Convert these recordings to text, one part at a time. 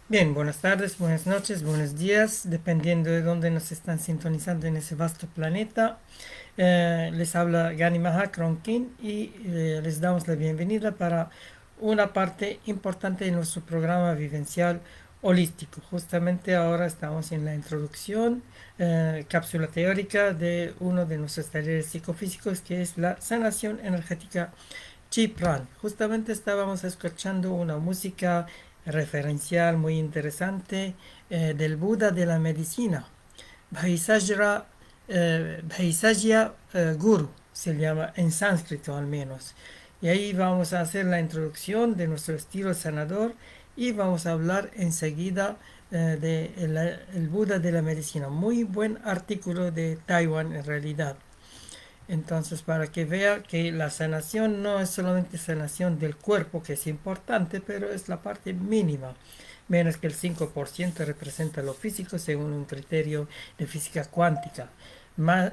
Bien, buenas tardes, buenas noches, buenos días, dependiendo de dónde nos están sintonizando en ese vasto planeta. Les habla Gani Maha Kronkin y les damos la bienvenida para una parte importante de nuestro programa vivencial holístico. Justamente ahora estamos en la introducción, cápsula teórica de uno de nuestros talleres psicofísicos, que es la sanación energética Chipran. Justamente estábamos escuchando una música referencial muy interesante del Buda de la medicina. Bhaisajya Guru se llama en sánscrito al menos. Y ahí vamos a hacer la introducción de nuestro estilo sanador y vamos a hablar enseguida de el Buda de la medicina. Muy buen artículo de Taiwan en realidad. Entonces, para que vea que la sanación no es solamente sanación del cuerpo, que es importante, pero es la parte mínima. Menos que el 5% representa lo físico según un criterio de física cuántica.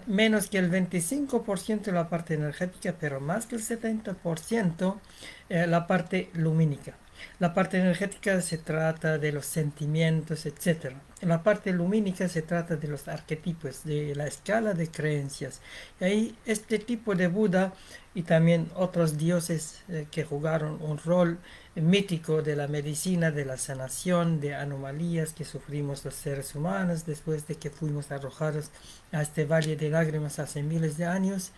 Menos que el 25% la parte energética, pero más que el 70% la parte lumínica. La parte energética se trata de los sentimientos, etc. En la parte lumínica se trata de los arquetipos, de la escala de creencias. Y ahí este tipo de Buda y también otros dioses que jugaron un rol mítico de la medicina, de la sanación, de anomalías que sufrimos los seres humanos después de que fuimos arrojados a este valle de lágrimas hace miles de años,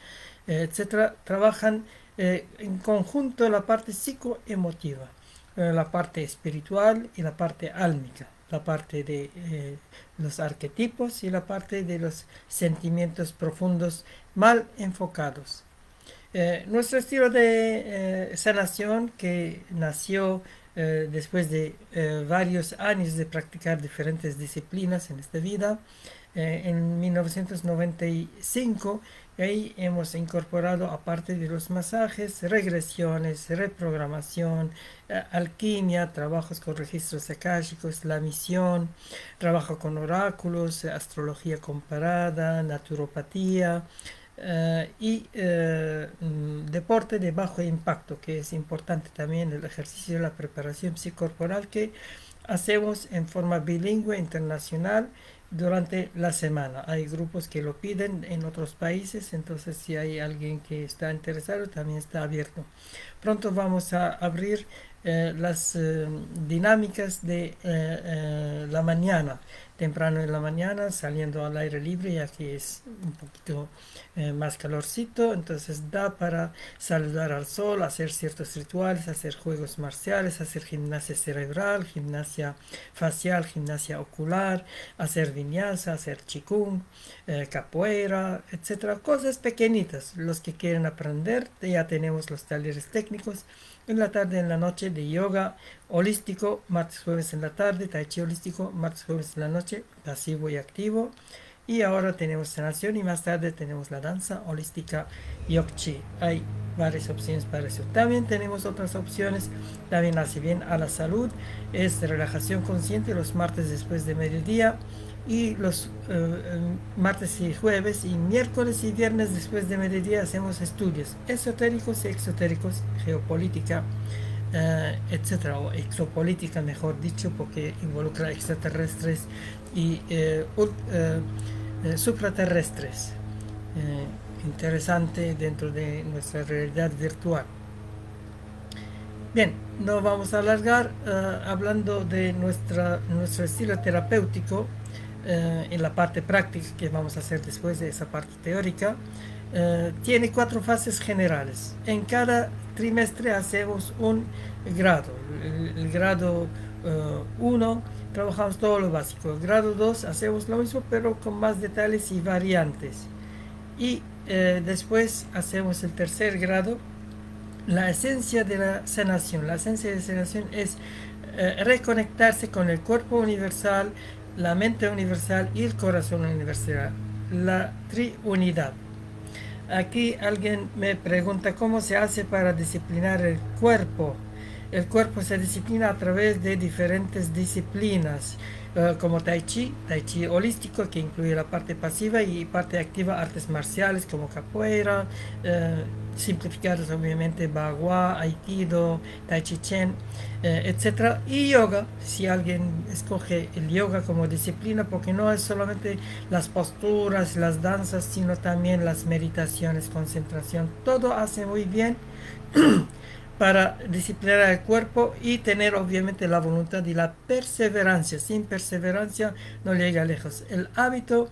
etcétera, trabajan en conjunto la parte psicoemotiva, la parte espiritual y la parte álmica, la parte de los arquetipos y la parte de los sentimientos profundos mal enfocados. Nuestro estilo de sanación, que nació después de varios años de practicar diferentes disciplinas en esta vida, en 1995, y ahí hemos incorporado, aparte de los masajes, regresiones, reprogramación, alquimia, trabajos con registros akáshicos, la misión, trabajo con oráculos, astrología comparada, naturopatía, deporte de bajo impacto, que es importante también el ejercicio de la preparación psicorporal que hacemos en forma bilingüe internacional durante la semana. Hay grupos que lo piden en otros países, entonces si hay alguien que está interesado, también está abierto. Pronto vamos a abrir las dinámicas de la mañana, temprano en la mañana, saliendo al aire libre, ya que es un poquito más calorcito, entonces da para saludar al sol, hacer ciertos rituales, hacer juegos marciales, hacer gimnasia cerebral, gimnasia facial, gimnasia ocular, hacer vinyasa, hacer chikung, capoeira, etcétera, cosas pequeñitas. Los que quieren aprender, ya tenemos los talleres técnicos en la tarde, en la noche, de yoga holístico, martes, jueves en la tarde, tai chi holístico, martes, jueves en la noche, pasivo y activo. Y ahora tenemos sanación y más tarde tenemos la danza holística Yogchi. Hay varias opciones para eso. También tenemos otras opciones, también hace bien a la salud, es relajación consciente los martes después de mediodía y los martes y jueves y miércoles y viernes después de mediodía hacemos estudios esotéricos y exotéricos, geopolítica, etcétera, o exopolítica mejor dicho, porque involucra extraterrestres y supraterrestres. Interesante dentro de nuestra realidad virtual. Bien, no vamos a alargar hablando de nuestro estilo terapéutico en la parte práctica que vamos a hacer después de esa parte teórica. Tiene 4 fases generales. En cada trimestre hacemos un grado. El grado 1 trabajamos todo lo básico. El grado 2 hacemos lo mismo pero con más detalles y variantes. Y después hacemos el tercer grado, la esencia de la sanación. La esencia de sanación es reconectarse con el cuerpo universal, la mente universal y el corazón universal. La triunidad. Aquí alguien me pregunta cómo se hace para disciplinar el cuerpo. El cuerpo se disciplina a través de diferentes disciplinas, como Tai Chi holístico, que incluye la parte pasiva y parte activa, artes marciales como capoeira, simplificados obviamente, Bagua, Aikido, Tai Chi Chuan, etc. Y yoga, si alguien escoge el yoga como disciplina, porque no es solamente las posturas, las danzas, sino también las meditaciones, concentración, todo hace muy bien para disciplinar el cuerpo y tener obviamente la voluntad y la perseverancia. Sin perseverancia no llega lejos. El hábito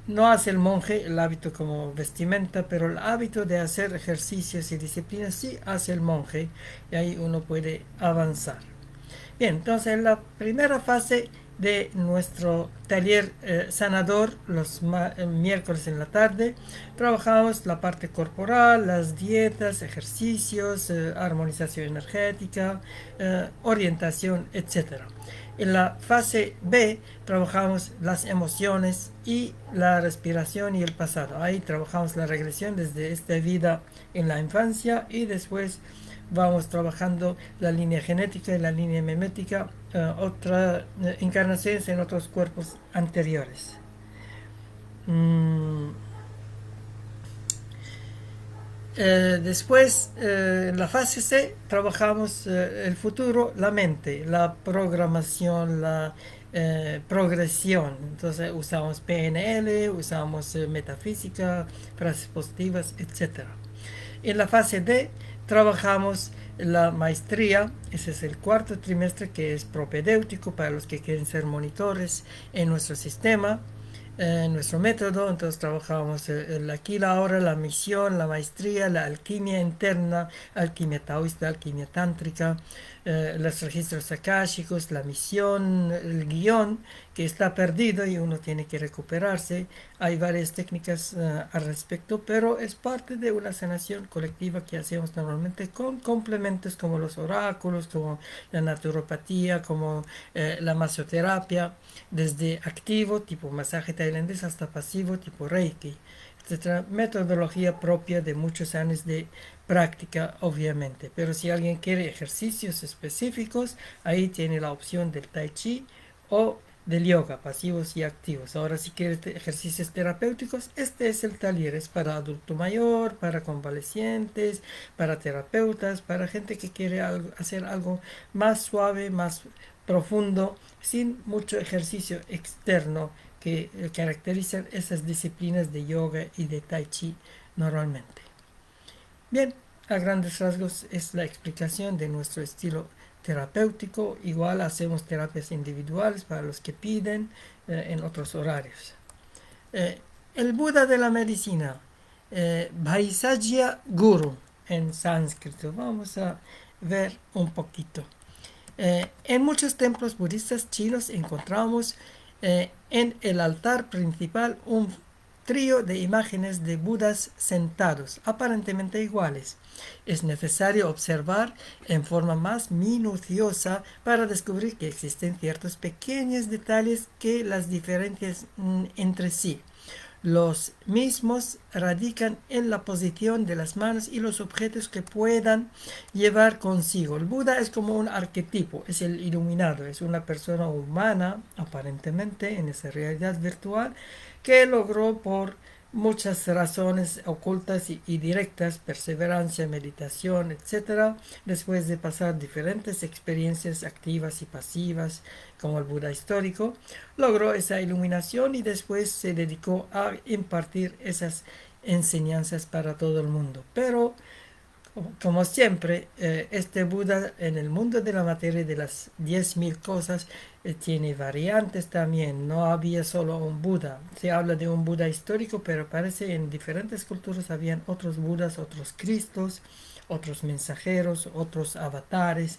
no hace el monje, el hábito como vestimenta, pero el hábito de hacer ejercicios y disciplinas sí hace el monje y ahí uno puede avanzar. Bien, entonces en la primera fase de nuestro taller sanador, los miércoles en la tarde, trabajamos la parte corporal, las dietas, ejercicios, armonización energética, orientación, etcétera. En la fase B trabajamos las emociones y la respiración y el pasado. Ahí trabajamos la regresión desde esta vida en la infancia y después vamos trabajando la línea genética y la línea memética, otras encarnaciones en otros cuerpos anteriores. Mm, después, en la fase C, trabajamos el futuro, la mente, la programación, la progresión. Entonces usamos PNL, usamos metafísica, frases positivas, etc. En la fase D trabajamos la maestría, ese es el cuarto trimestre que es propedéutico para los que quieren ser monitores en nuestro sistema, en nuestro método. Entonces trabajamos el aquí, la ahora, la misión, la maestría, la alquimia interna, alquimia taoísta, alquimia tántrica, los registros akáshicos, la misión, el guión que está perdido y uno tiene que recuperarse. Hay varias técnicas al respecto, pero es parte de una sanación colectiva que hacemos normalmente con complementos como los oráculos, como la naturopatía, como la masoterapia, desde activo, tipo masaje tailandés, hasta pasivo, tipo Reiki, etc. Metodología propia de muchos años de práctica, obviamente. Pero si alguien quiere ejercicios específicos, ahí tiene la opción del Tai Chi o del yoga, pasivos y activos. Ahora, si quiere ejercicios terapéuticos, este es el taller. Es para adulto mayor, para convalecientes, para terapeutas, para gente que quiere hacer algo más suave, más profundo, sin mucho ejercicio externo que caracterizan esas disciplinas de yoga y de tai chi normalmente. Bien, a grandes rasgos es la explicación de nuestro estilo terapéutico. Igual hacemos terapias individuales para los que piden en otros horarios. Eh, el Buda de la medicina, Bhaisajya Guru en sánscrito. Vamos a ver un poquito. En muchos templos budistas chinos encontramos en el altar principal un trío de imágenes de Budas sentados, aparentemente iguales. Es necesario observar en forma más minuciosa para descubrir que existen ciertos pequeños detalles que las diferencian entre sí. Los mismos radican en la posición de las manos y los objetos que puedan llevar consigo. El Buda es como un arquetipo, es el iluminado, es una persona humana, aparentemente, en esa realidad virtual, que logró por muchas razones ocultas y directas, perseverancia, meditación, etcétera, después de pasar diferentes experiencias activas y pasivas, como el Buda histórico, logró esa iluminación y después se dedicó a impartir esas enseñanzas para todo el mundo. Pero como siempre, este Buda en el mundo de la materia de las 10.000 cosas tiene variantes también. No había solo un Buda. Se habla de un Buda histórico, pero parece en diferentes culturas habían otros Budas, otros Cristos, otros mensajeros, otros avatares.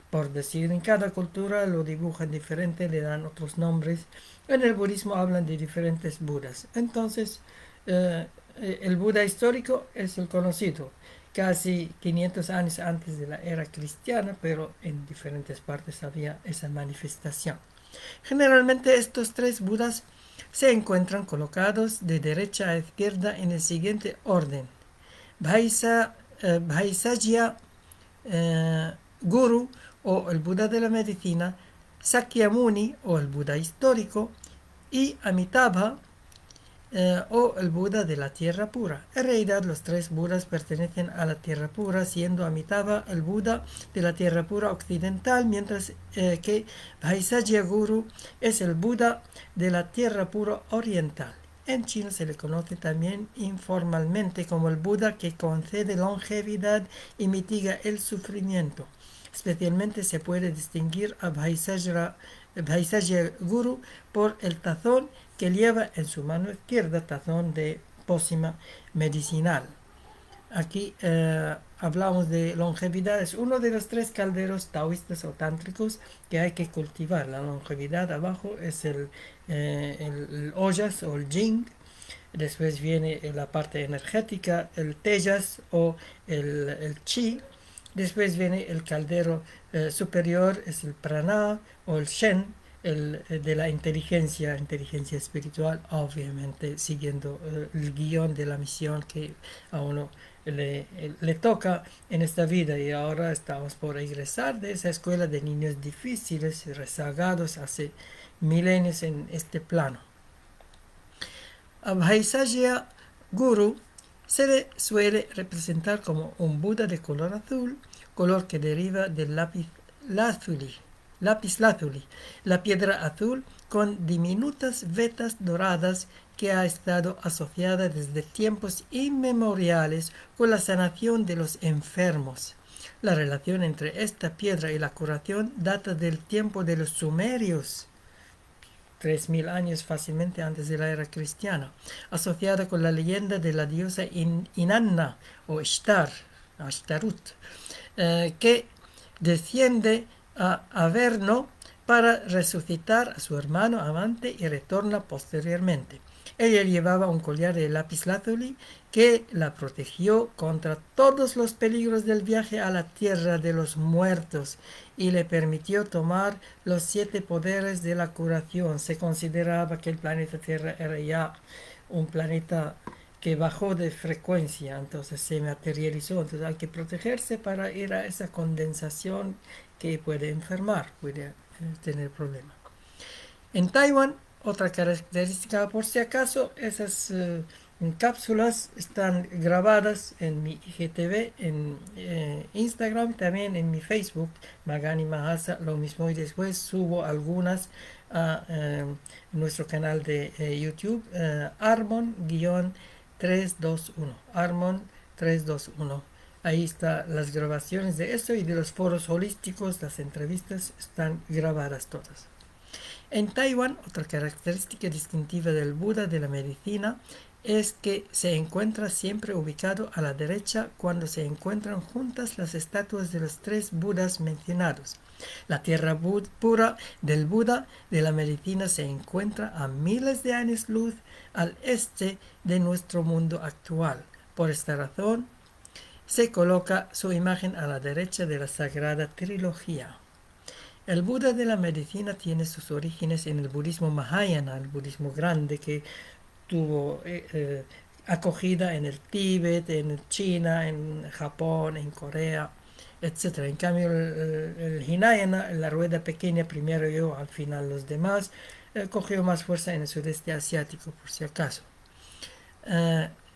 Por decir, en cada cultura lo dibujan diferente, le dan otros nombres. En el budismo hablan de diferentes Budas. Entonces, el Buda histórico es el conocido casi 500 años antes de la era cristiana, pero en diferentes partes había esa manifestación. Generalmente estos tres Budas se encuentran colocados de derecha a izquierda en el siguiente orden: Bhaisajya Guru o el Buda de la medicina, Sakyamuni o el Buda histórico y Amitabha o el Buda de la tierra pura. En realidad los tres Budas pertenecen a la tierra pura, siendo Amitabha el Buda de la tierra pura occidental, mientras que Bhaisajya Guru es el Buda de la tierra pura oriental. En China se le conoce también informalmente como el Buda que concede longevidad y mitiga el sufrimiento. Especialmente se puede distinguir a Bhaisajya Guru por el tazón que lleva en su mano izquierda, tazón de pócima medicinal. Aquí hablamos de longevidad, es uno de los tres calderos taoístas o tántricos que hay que cultivar. La longevidad abajo es el ojas o el jing, después viene la parte energética, el tejas o el chi, después viene el caldero superior, es el prana o el shen, de la inteligencia espiritual, obviamente siguiendo el guión de la misión que a uno le toca en esta vida. Y ahora estamos por egresar de esa escuela de niños difíciles y rezagados hace milenios en este plano. A Bhaisajya Guru se le suele representar como un Buda de color azul, color que deriva del lápiz lazuli, la piedra azul con diminutas vetas doradas que ha estado asociada desde tiempos inmemoriales con la sanación de los enfermos. La relación entre esta piedra y la curación data del tiempo de los sumerios, 3000 años fácilmente antes de la era cristiana, asociada con la leyenda de la diosa Inanna o Ashtarut, que desciende a Averno para resucitar a su hermano amante y retorna posteriormente. Ella llevaba un collar de lapislázuli que la protegió contra todos los peligros del viaje a la tierra de los muertos y le permitió tomar los 7 poderes de la curación. Se consideraba que el planeta Tierra era ya un planeta que bajó de frecuencia, entonces se materializó. Entonces hay que protegerse para ir a esa condensación que puede enfermar, puede tener problemas. En Taiwán, otra característica, por si acaso, esas cápsulas están grabadas en mi IGTV, en Instagram, también en mi Facebook, Magani Mahasa, lo mismo, y después subo algunas a nuestro canal de YouTube, Armon-321, Armon 321. Ahí están las grabaciones de esto y de los foros holísticos, las entrevistas están grabadas todas. En Taiwán, otra característica distintiva del Buda de la medicina es que se encuentra siempre ubicado a la derecha cuando se encuentran juntas las estatuas de los 3 Budas mencionados. La tierra pura del Buda de la medicina se encuentra a miles de años luz al este de nuestro mundo actual. Por esta razón, se coloca su imagen a la derecha de la Sagrada Trilogía. El Buda de la medicina tiene sus orígenes en el budismo Mahayana, el budismo grande que tuvo acogida en el Tíbet, en China, en Japón, en Corea, etc. En cambio, el Hinayana, la rueda pequeña, primero yo, al final los demás, cogió más fuerza en el sudeste asiático, por si acaso.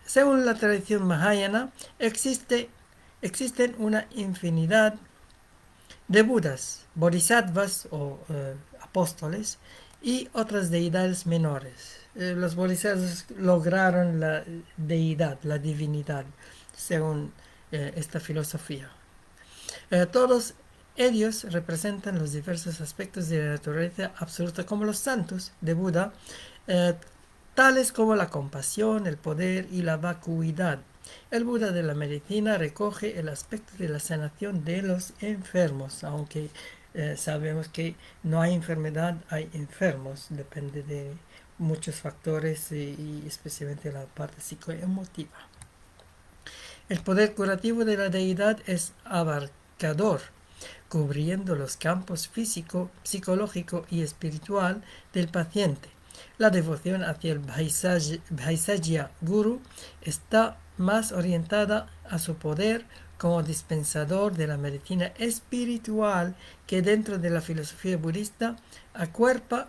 Según la tradición Mahayana, existen una infinidad de Budas, bodhisattvas o apóstoles y otras deidades menores. Los bodhisattvas lograron la deidad, la divinidad, según esta filosofía. Todos ellos representan los diversos aspectos de la naturaleza absoluta como los santos de Buda, tales como la compasión, el poder y la vacuidad. El Buda de la medicina recoge el aspecto de la sanación de los enfermos, aunque sabemos que no hay enfermedad, hay enfermos, depende de muchos factores y especialmente la parte psicoemotiva. El poder curativo de la deidad es abarcador, cubriendo los campos físico, psicológico y espiritual del paciente. La devoción hacia el Bhaisajya Guru está más orientada a su poder como dispensador de la medicina espiritual que dentro de la filosofía budista acuerpa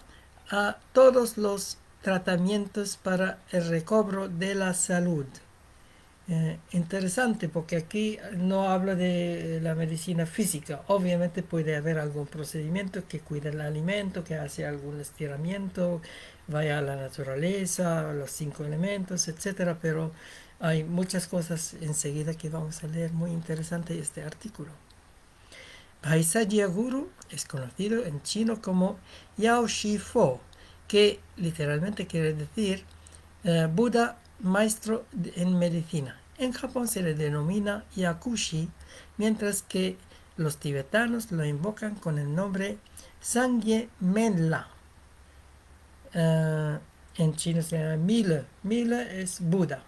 a todos los tratamientos para el recobro de la salud. Interesante porque aquí no habla de la medicina física. Obviamente puede haber algún procedimiento que cuida el alimento, que hace algún estiramiento, vaya a la naturaleza, los 5 elementos, etcétera. Pero hay muchas cosas enseguida que vamos a leer. Muy interesante este artículo. Bhaisajya Guru es conocido en chino como Yao Shi Fo, que literalmente quiere decir Buda maestro en medicina. En Japón se le denomina Yakushi, mientras que los tibetanos lo invocan con el nombre Sangye Menla. En chino se llama Mile. Mile es Buda.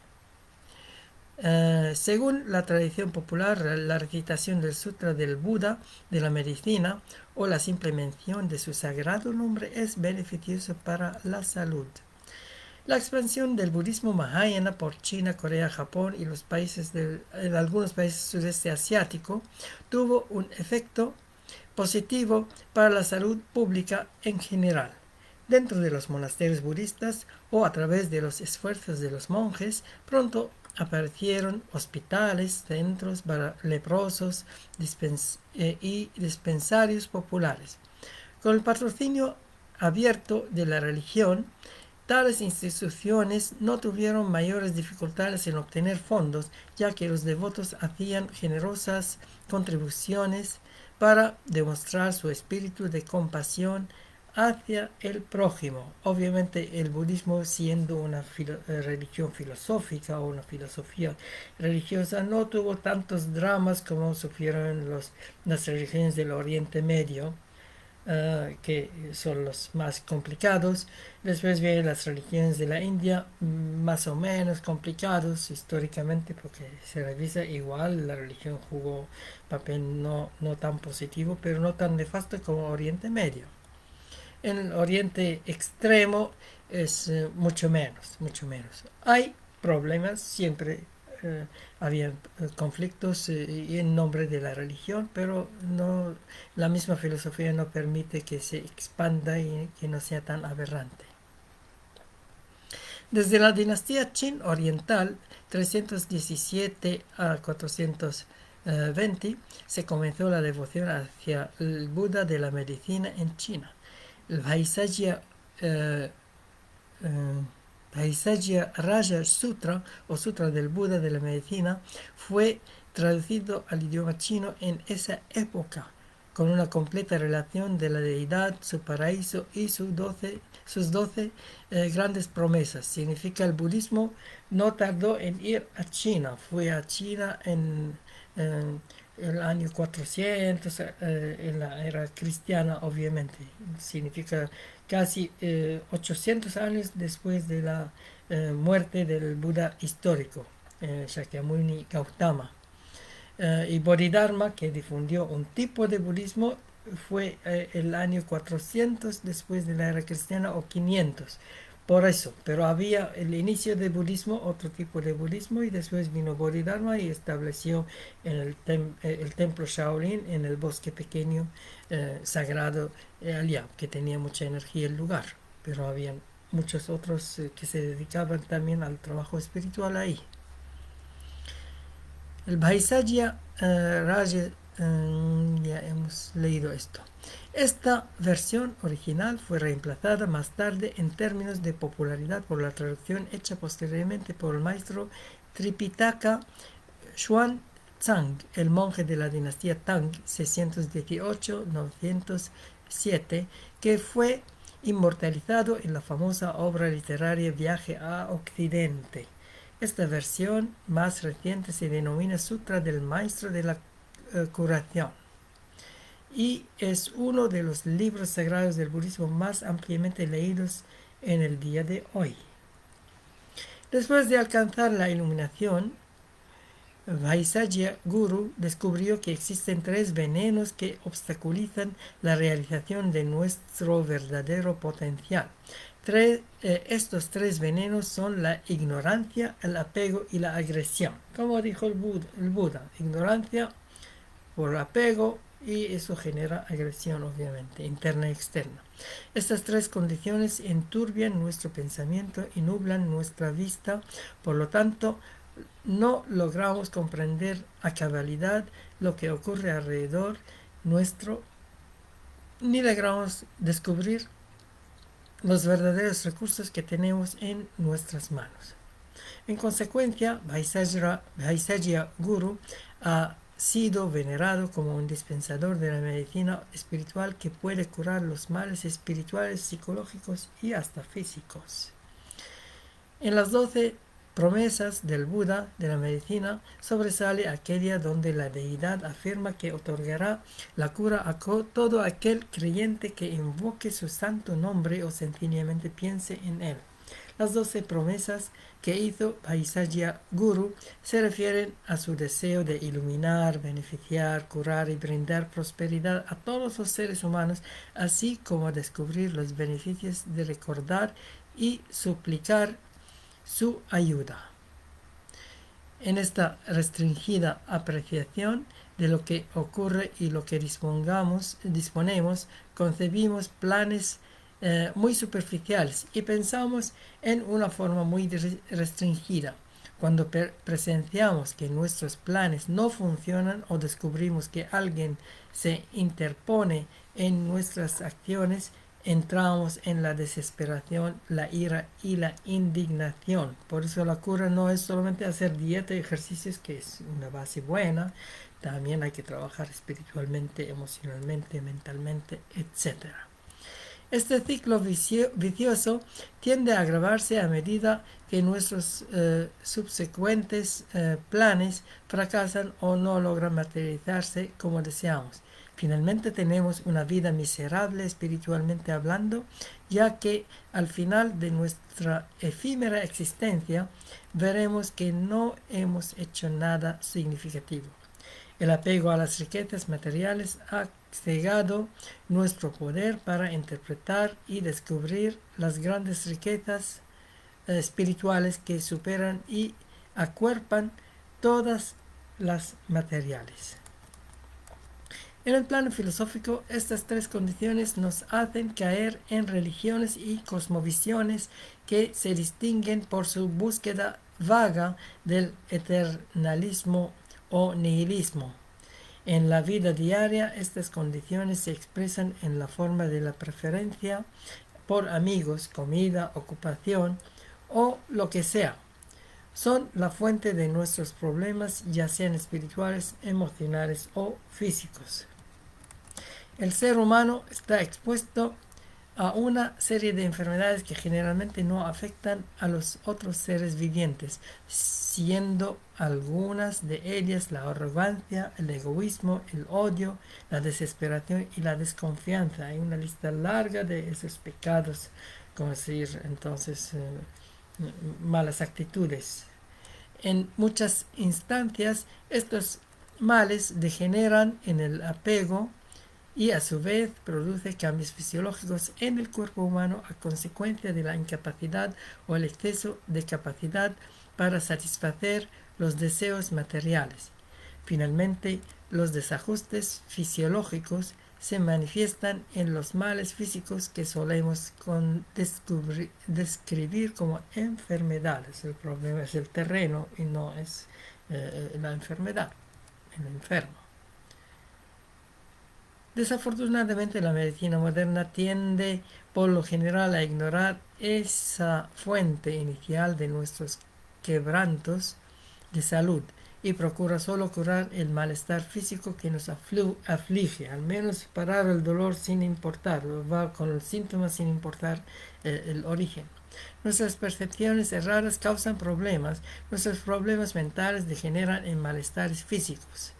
Según la tradición popular, la recitación del Sutra del Buda de la medicina o la simple mención de su sagrado nombre es beneficioso para la salud. La expansión del budismo Mahayana por China, Corea, Japón y en algunos países sudeste asiático tuvo un efecto positivo para la salud pública en general. Dentro de los monasterios budistas o a través de los esfuerzos de los monjes, pronto aparecieron hospitales, centros para leprosos y dispensarios populares. Con el patrocinio abierto de la religión, tales instituciones no tuvieron mayores dificultades en obtener fondos, ya que los devotos hacían generosas contribuciones para demostrar su espíritu de compasión hacia el prójimo. Obviamente el budismo, siendo una religión filosófica o una filosofía religiosa, no tuvo tantos dramas como sufrieron las religiones del Oriente Medio, que son los más complicados. Después vienen las religiones de la India, más o menos complicados históricamente, porque se revisa igual, la religión jugó papel no tan positivo, pero no tan nefasto como Oriente Medio. En el Oriente Extremo es mucho menos, mucho menos. Hay problemas, siempre había conflictos en nombre de la religión, pero no, la misma filosofía no permite que se expanda y que no sea tan aberrante. Desde la dinastía Qin oriental, 317 a 420, se comenzó la devoción hacia el Buda de la medicina en China. El Bhaisajya Raja Sutra o Sutra del Buda de la medicina fue traducido al idioma chino en esa época, con una completa relación de la deidad, su paraíso y sus 12 grandes promesas. Significa el budismo no tardó en ir a China, fue a China en el año 400, en la era cristiana, obviamente. Significa casi 800 años después de la muerte del Buda histórico, Shakyamuni Gautama. Y Bodhidharma, que difundió un tipo de budismo, fue el año 400 después de la era cristiana o 500. Por eso, pero había el inicio del budismo, otro tipo de budismo, y después vino Bodhidharma y estableció en el templo Shaolin, en el bosque pequeño sagrado allá, que tenía mucha energía el lugar, pero había muchos otros que se dedicaban también al trabajo espiritual ahí. El Bhaisajya Raja, ya hemos leído esto. Esta versión original fue reemplazada más tarde en términos de popularidad por la traducción hecha posteriormente por el maestro Tripitaka Xuanzang, el monje de la dinastía Tang, 618-907, que fue inmortalizado en la famosa obra literaria Viaje a Occidente. Esta versión más reciente se denomina Sutra del Maestro de la Curación y es uno de los libros sagrados del budismo más ampliamente leídos en el día de hoy. Después de alcanzar la iluminación, Bhaisajya Guru descubrió que existen 3 venenos que obstaculizan la realización de nuestro verdadero potencial. Estos 3 venenos son la ignorancia, el apego y la agresión. Como dijo el Buda, ignorancia por apego y eso genera agresión, obviamente, interna y externa. Estas tres condiciones enturbian nuestro pensamiento y nublan nuestra vista, por lo tanto, no logramos comprender a cabalidad lo que ocurre alrededor nuestro, ni logramos descubrir los verdaderos recursos que tenemos en nuestras manos. En consecuencia, Vaisagya Guru ha sido venerado como un dispensador de la medicina espiritual que puede curar los males espirituales, psicológicos y hasta físicos. En las 12 promesas del Buda de la medicina sobresale aquella donde la deidad afirma que otorgará la cura a todo aquel creyente que invoque su santo nombre o sencillamente piense en él. Las 12 promesas que hizo Vaisagya Guru se refieren a su deseo de iluminar, beneficiar, curar y brindar prosperidad a todos los seres humanos, así como a descubrir los beneficios de recordar y suplicar su ayuda. En esta restringida apreciación de lo que ocurre y lo que disponemos, concebimos planes muy superficiales y pensamos en una forma muy restringida. Cuando presenciamos que nuestros planes no funcionan o descubrimos que alguien se interpone en nuestras acciones, entramos en la desesperación, la ira y la indignación. Por eso la cura no es solamente hacer dieta y ejercicios, que es una base buena, también hay que trabajar espiritualmente, emocionalmente, mentalmente, etc. Este ciclo vicioso tiende a agravarse a medida que nuestros subsecuentes planes fracasan o no logran materializarse como deseamos. Finalmente tenemos una vida miserable espiritualmente hablando, ya que al final de nuestra efímera existencia veremos que no hemos hecho nada significativo. El apego a las riquezas materiales ha cegado nuestro poder para interpretar y descubrir las grandes riquezas espirituales que superan y acuerpan todas las materiales. En el plano filosófico, estas tres condiciones nos hacen caer en religiones y cosmovisiones que se distinguen por su búsqueda vaga del eternalismo o nihilismo. En la vida diaria, estas condiciones se expresan en la forma de la preferencia por amigos, comida, ocupación o lo que sea. Son la fuente de nuestros problemas, ya sean espirituales, emocionales o físicos. El ser humano está expuesto a una serie de enfermedades que generalmente no afectan a los otros seres vivientes, siendo algunas de ellas la arrogancia, el egoísmo, el odio, la desesperación y la desconfianza. Hay una lista larga de esos pecados, como decir, entonces, malas actitudes. En muchas instancias, estos males degeneran en el apego y a su vez produce cambios fisiológicos en el cuerpo humano a consecuencia de la incapacidad o el exceso de capacidad para satisfacer los deseos materiales. Finalmente, los desajustes fisiológicos se manifiestan en los males físicos que solemos describir como enfermedades. El problema es el terreno y no es la enfermedad, el enfermo. Desafortunadamente, la medicina moderna tiende por lo general a ignorar esa fuente inicial de nuestros quebrantos de salud y procura solo curar el malestar físico que nos aflige, al menos parar el dolor sin importar, va con el síntoma sin importar el origen. Nuestras percepciones erradas causan problemas, nuestros problemas mentales degeneran en malestares físicos.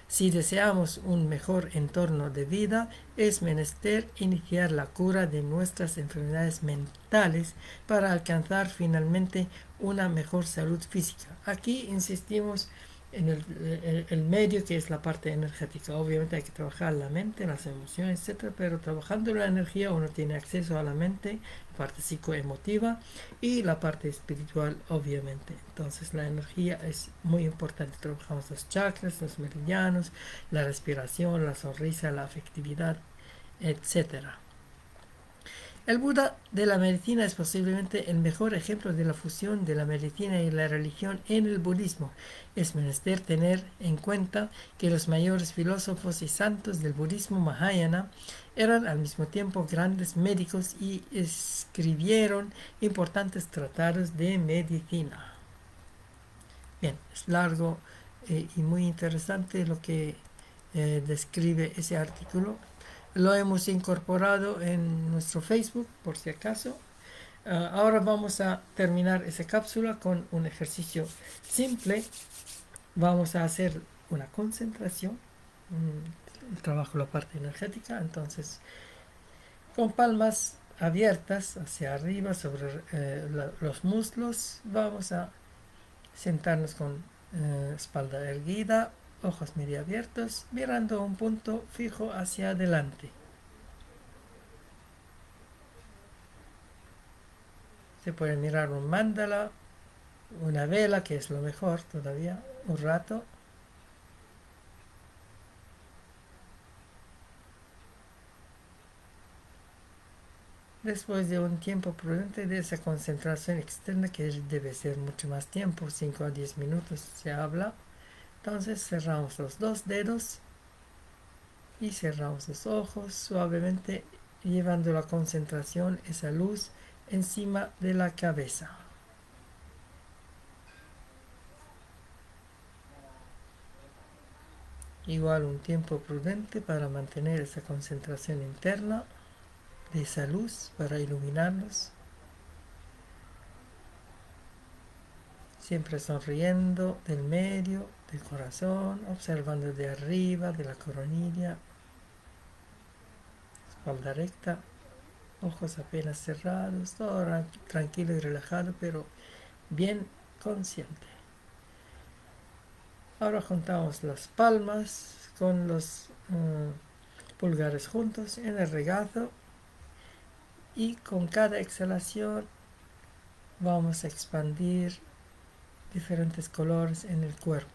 Si deseamos un mejor entorno de vida, es menester iniciar la cura de nuestras enfermedades mentales para alcanzar finalmente una mejor salud física. Aquí insistimos en el medio, que es la parte energética. Obviamente hay que trabajar la mente, las emociones, etcétera, pero trabajando la energía uno tiene acceso a la mente, la parte psicoemotiva y la parte espiritual, obviamente. Entonces la energía es muy importante. Trabajamos los chakras, los meridianos, la respiración, la sonrisa, la afectividad, etcétera. El Buda de la medicina es posiblemente el mejor ejemplo de la fusión de la medicina y la religión en el budismo. Es menester tener en cuenta que los mayores filósofos y santos del budismo Mahayana eran al mismo tiempo grandes médicos y escribieron importantes tratados de medicina. Bien, es largo y muy interesante lo que describe ese artículo. Lo hemos incorporado en nuestro Facebook, por si acaso. Ahora vamos a terminar esa cápsula con un ejercicio simple. Vamos a hacer una concentración. El trabajo, la parte energética. Entonces, con palmas abiertas hacia arriba sobre los muslos, vamos a sentarnos con espalda erguida, ojos medio abiertos, mirando un punto fijo hacia adelante. Se puede mirar un mandala, una vela, que es lo mejor todavía, un rato. Después de un tiempo prudente de esa concentración externa, que debe ser mucho más tiempo, 5 a 10 minutos se habla, entonces cerramos los dos dedos y cerramos los ojos suavemente, llevando la concentración, esa luz, encima de la cabeza. Igual un tiempo prudente para mantener esa concentración interna de esa luz, para iluminarnos, siempre sonriendo del medio, del corazón, observando de arriba, de la coronilla, espalda recta, ojos apenas cerrados, todo tranquilo y relajado, pero bien consciente. Ahora juntamos las palmas con los pulgares juntos en el regazo y con cada exhalación vamos a expandir diferentes colores en el cuerpo,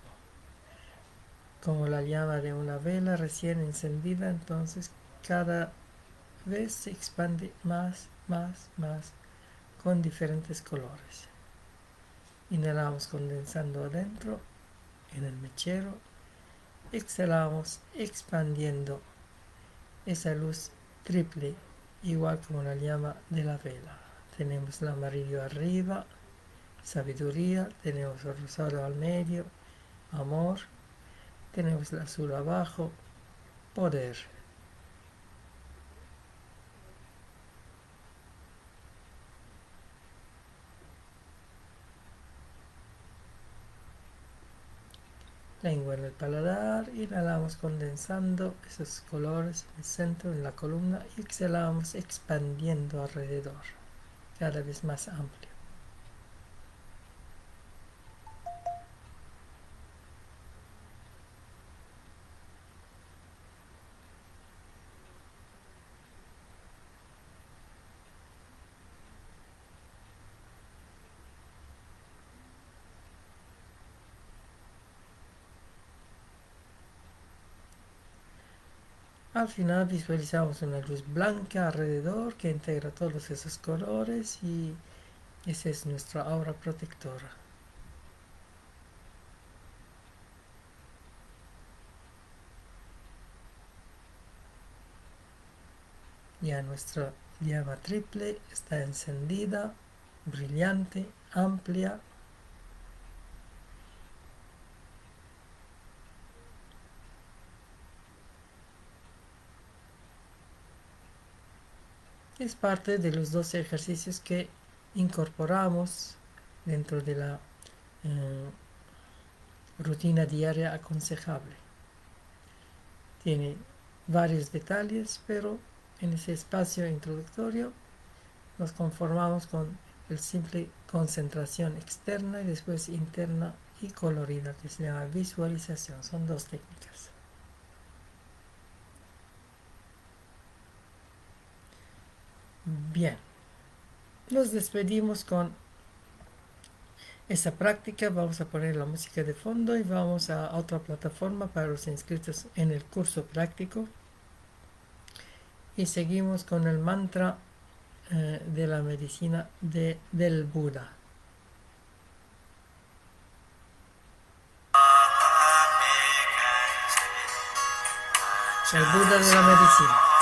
como la llama de una vela recién encendida. Entonces cada vez se expande más, más, más, con diferentes colores. Inhalamos condensando adentro en el mechero, exhalamos expandiendo esa luz triple, igual como la llama de la vela. Tenemos el amarillo arriba, sabiduría, tenemos el rosado al medio, amor, tenemos el azul abajo, poder. Lengua en el paladar, inhalamos condensando esos colores en el centro, en la columna, y exhalamos expandiendo alrededor, cada vez más amplio. Al final visualizamos una luz blanca alrededor que integra todos esos colores, y esa es nuestra aura protectora. Ya nuestra llama triple está encendida, brillante, amplia. Es parte de los 12 ejercicios que incorporamos dentro de la rutina diaria aconsejable. Tiene varios detalles, pero en ese espacio introductorio nos conformamos con el simple concentración externa y después interna y colorida, que se llama visualización. Son dos técnicas. Bien, nos despedimos con esa práctica. Vamos a poner la música de fondo y vamos a otra plataforma para los inscritos en el curso práctico. Y seguimos con el mantra de la medicina del Buda. El Buda de la medicina.